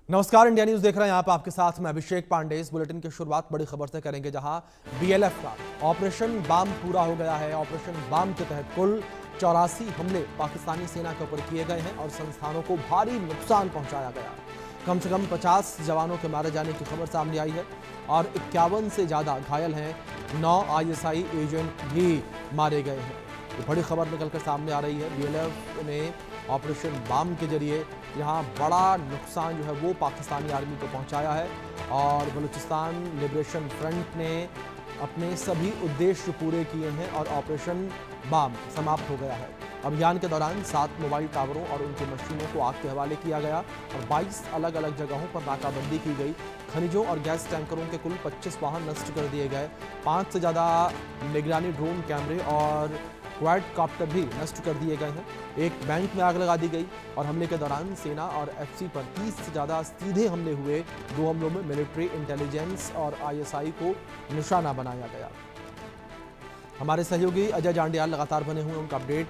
नमस्कार, India news देख रहे हैं यहाँ पे आपके साथ मैं अभिषेक पांडे। इस बुलेटिन की शुरुआत बड़ी खबर से करेंगे, जहां बीएलएफ का ऑपरेशन बाम पूरा हो गया है। ऑपरेशन बाम के तहत कुल 84 हमले पाकिस्तानी सेना के ऊपर किए गए हैं और संस्थानों को भारी नुकसान पहुंचाया गया। कम से कम 50 जवानों के मारे जाने की खबर सामने आई है और 51 से ज्यादा घायल हैं। 9 ISI एजेंट भी मारे गए हैं। ये बड़ी खबर निकलकर सामने आ रही है। बीएलएफ ने ऑपरेशन बाम के जरिए यहाँ बड़ा नुकसान जो है वो पाकिस्तानी आर्मी को पहुँचाया है और बलूचिस्तान लिबरेशन फ्रंट ने अपने सभी उद्देश्य पूरे किए हैं और ऑपरेशन बाम समाप्त हो गया है। अभियान के दौरान 7 मोबाइल टावरों और उनकी मशीनों को आग के हवाले किया गया और 22 अलग अलग जगहों पर नाकाबंदी की गई। खनिजों और गैस टैंकरों के कुल 25 वाहन नष्ट कर दिए गए। 5 से ज़्यादा निगरानी ड्रोन कैमरे और क्वाड कॉप्टर भी नष्ट कर दिए गए हैं। एक बैंक में आग लगा दी गई और हमले के दौरान सेना और FC पर 30 से ज़्यादा सीधे हमले हुए। 2 हमलों में मिलिट्री इंटेलिजेंस और ISI को निशाना बनाया गया। हमारे सहयोगी अजय जांडियाल लगातार बने हुए, उनका अपडेट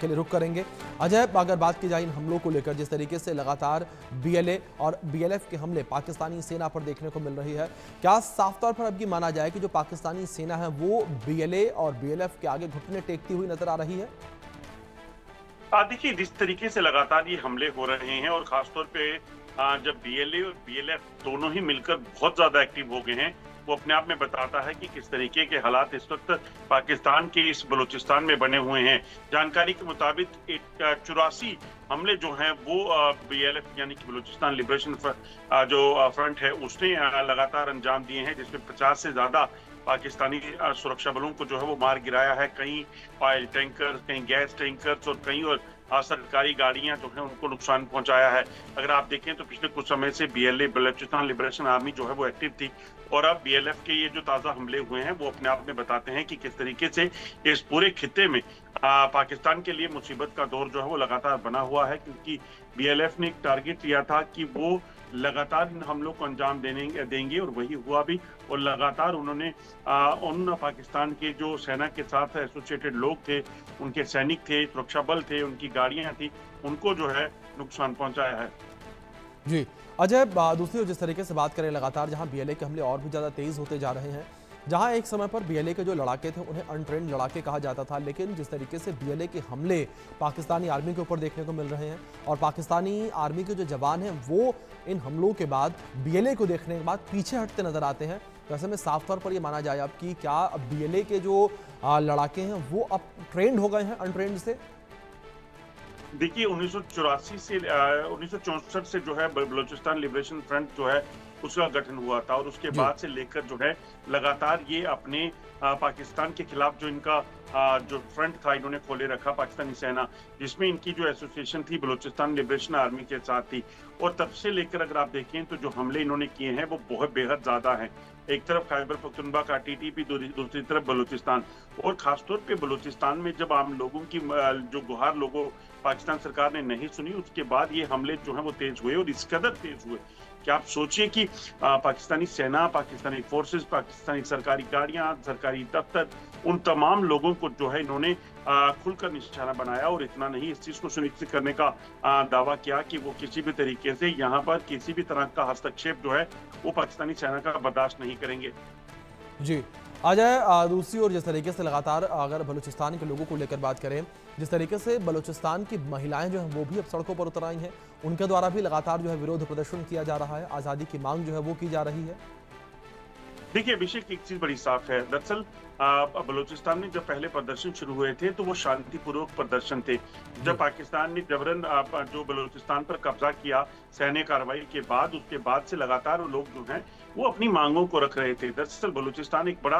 के लिए रुक करेंगे। अजय, अगर बात की जाए इन हमलों को लेकर, जिस तरीके से लगातार BLA और BLF के हमले पाकिस्तानी सेना पर देखने को मिल रही है, क्या साफ तौर पर अब ये माना जाए कि जो पाकिस्तानी सेना है वो BLA और BLF के आगे घुटने टेकती हुई नजर आ रही है? देखिए, जिस तरीके से लगातार ये हमले हो रहे हैं और खासतौर पे जब BLA और BLF दोनों ही मिलकर बहुत ज्यादा एक्टिव हो गए हैं, वो अपने आप में बताता है कि किस तरीके के हालात इस वक्त पाकिस्तान के इस बलूचिस्तान में बने हुए हैं। जानकारी के मुताबिक 84 हमले जो हैं वो BLF यानी कि बलूचिस्तान लिबरेशन जो फ्रंट है उसने लगातार अंजाम दिए हैं, जिसमें 50 से ज्यादा पाकिस्तानी सुरक्षा बलों को जो है वो मार गिराया है। कहीं ऑयल टैंकर, कहीं गैस टैंकर्स और कहीं और सरकारी गाड़ियां जो है उनको नुकसान पहुंचाया है। अगर आप देखें तो पिछले कुछ समय से BLA बलूचिस्तान लिबरेशन आर्मी जो है वो एक्टिव थी और अब BLF के ये जो ताजा हमले हुए हैं वो अपने आप में बताते हैं कि किस तरीके से इस पूरे खित्ते में पाकिस्तान के लिए मुसीबत का दौर जो है वो लगातार बना हुआ है, क्योंकि BLF ने एक टारगेट लिया था कि वो लगातार इन हमलों को अंजाम देंगे और वही हुआ भी। और लगातार उन्होंने उन पाकिस्तान के जो सेना के साथ एसोसिएटेड लोग थे, उनके सैनिक थे, सुरक्षा बल थे, उनकी गाड़ियां थी, उनको जो है नुकसान पहुंचाया है। जी अजय, दूसरी ओर जिस तरीके से बात करें, लगातार जहां BLA के हमले और भी ज़्यादा तेज़ होते जा रहे हैं, जहां एक समय पर BLA के जो लड़ाके थे उन्हें अनट्रेंड लड़ाके कहा जाता था, लेकिन जिस तरीके से BLA के हमले पाकिस्तानी आर्मी के ऊपर देखने को मिल रहे हैं और पाकिस्तानी आर्मी के जो जवान हैं वो इन हमलों के बाद BLA को देखने के बाद पीछे हटते नजर आते हैं, तो ऐसे में साफ तौर पर ये माना जाए अब कि क्या BLA के जो लड़ाके हैं वो अब ट्रेंड हो गए हैं अनट्रेंड से? देखिए, 1964 से 1964 से जो है बलूचिस्तान लिबरेशन फ्रंट जो है उसका गठन हुआ था और उसके बाद से लेकर जो है लगातार ये अपने पाकिस्तान के खिलाफ जो इनका जो फ्रंट था इन्होंने खोले रखा, पाकिस्तानी सेना, जिसमें इनकी जो एसोसिएशन थी बलूचिस्तान लिबरेशन आर्मी के साथ थी। और तब से लेकर अगर आप देखें तो जो हमले इन्होंने किए हैं वो बहुत बेहद ज्यादा हैं। एक तरफ खैबर पख्तूनख्वा का TTP, दूसरी तरफ बलूचिस्तान। और खासतौर पे बलूचिस्तान में जब आम लोगों की जो गुहार लोगों पाकिस्तान सरकार ने नहीं सुनी, उसके बाद ये हमले जो है वो तेज हुए और इस कदर तेज हुए कि आप सोचिए कि पाकिस्तानी सेना, पाकिस्तानी फोर्सेस, पाकिस्तानी सरकारी गाड़ियां, सरकारी दफ्तर, उन तमाम लोगों को जो है इन्होंने खुलकर निशाना बनाया और इतना नहीं, इस चीज को सुनिश्चित करने का दावा किया कि वो किसी भी तरीके से यहाँ पर किसी भी तरह का हस्तक्षेप जो है वो पाकिस्तानी सेना का बर्दाश्त नहीं करेंगे। जी अजय, दूसरी ओर जिस तरीके से लगातार अगर बलूचिस्तान के लोगों को लेकर बात करें, जिस तरीके से बलूचिस्तान की महिलाएं जो हैं वो भी अब सड़कों पर उतर आई हैं, उनके द्वारा भी लगातार जो है विरोध प्रदर्शन किया जा रहा है, आज़ादी की मांग जो है वो की जा रही है। देखिए अभिषेक, एक चीज बड़ी साफ है। दरअसल बलूचिस्तान में जब पहले प्रदर्शन शुरू हुए थे तो वो शांतिपूर्वक प्रदर्शन थे। जब पाकिस्तान ने जबरन जो बलूचिस्तान पर कब्जा किया सैन्य कार्रवाई के बाद, उसके बाद से लगातार लोग जो हैं वो अपनी मांगों को रख रहे थे। दरअसल बलूचिस्तान एक बड़ा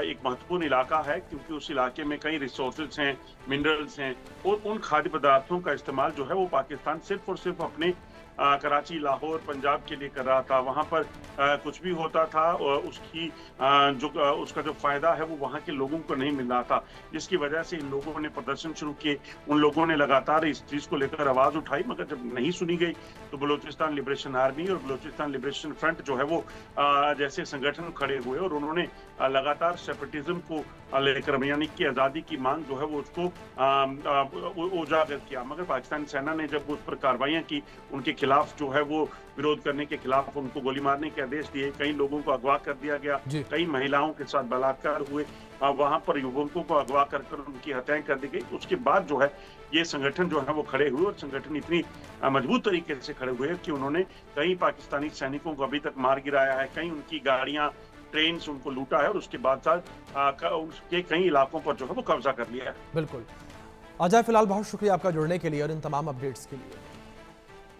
एक महत्वपूर्ण इलाका है, क्योंकि उस इलाके में कई रिसोर्सेज हैं, मिनरल्स हैं और उन खाद्य पदार्थों का इस्तेमाल जो है वो पाकिस्तान सिर्फ और सिर्फ अपने कराची, लाहौर, पंजाब के लिए कर रहा था। वहां पर कुछ भी होता था और उसका जो फायदा है वो वहां के लोगों को नहीं मिल रहा था, जिसकी वजह से इन लोगों ने प्रदर्शन शुरू किए। उन लोगों ने लगातार इस चीज को लेकर आवाज उठाई, मगर जब नहीं सुनी गई तो बलूचिस्तान लिबरेशन आर्मी और बलूचिस्तान लिबरेशन फ्रंट जो है वो जैसे संगठन खड़े हुए और उन्होंने लगातार सेपरेटिज्म को लेकर, यानी कि आजादी की मांग जो है वो उसको उजागर किया। मगर पाकिस्तानी सेना ने जब उस पर कार्रवाइयां की, उनके खिलाफ जो है वो विरोध करने के खिलाफ उनको गोली मारने के आदेश दिए। कई लोगों को अगवा कर दिया गया, कई महिलाओं के साथ बलात्कार हुए, वहां पर युवकों को अगवा कर उनकी हत्याएं कर दी गई। उसके बाद जो है ये संगठन जो है वो खड़े हुए और संगठन इतनी मजबूत तरीके से खड़े हुए कि उन्होंने कई पाकिस्तानी सैनिकों को अभी तक मार गिराया है, कई उनकी गाड़ियां ट्रेन उनको लूटा है और उसके बाद उसके कई इलाकों पर जो है वो कब्जा कर लिया है। बिल्कुल अजय, फिलहाल बहुत शुक्रिया आपका जुड़ने के लिए और इन तमाम अपडेट्स के लिए।